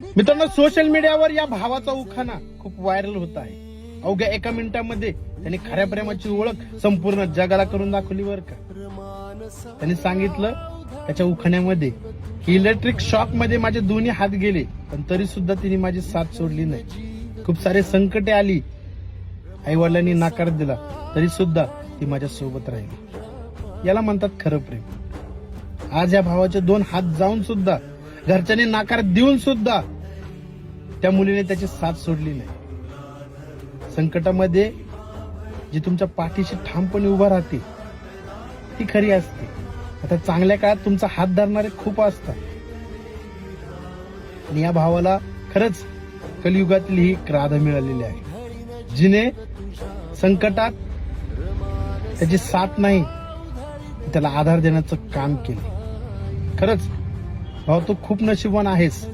मित्रांनो, सोशल मीडियावर या भावाचा उखाणा खूप व्हायरल होत आहे. अवघ्या एका मिनिटामध्ये त्यांनी खऱ्या प्रेमाची ओळख संपूर्ण जगाला करून दाखवली. बर का, त्यांनी सांगितलं त्याच्या उखाण्यामध्ये की इलेक्ट्रिक शॉक मध्ये माझे दोन्ही हात गेले, पण तरी सुद्धा तिने माझी साथ सोडली नाही. खूप सारे संकटे आली, आई वडिलांनी नाकार दिला, तरी सुद्धा ती माझ्या सोबत राहिली. याला म्हणतात खरं प्रेम. आज या भावाचे दोन हात जाऊन सुद्धा, घरच्यांनी नाकार देऊन सुद्धा त्या मुलीने त्याची साथ सोडली नाही. संकटामध्ये जी तुमच्या पाठीशी ठामपणे उभा राहते ती खरी असते. आता चांगल्या काळात तुमचा हात धरणारे खूप असतात. आणि या भावाला खरंच कलियुगातील ही एक राधा मिळालेली आहे, जिने संकटात त्याची साथ नाही, त्याला आधार देण्याचं काम केलं. खरंच भाऊ, तू खूप नशीबवान आहेस.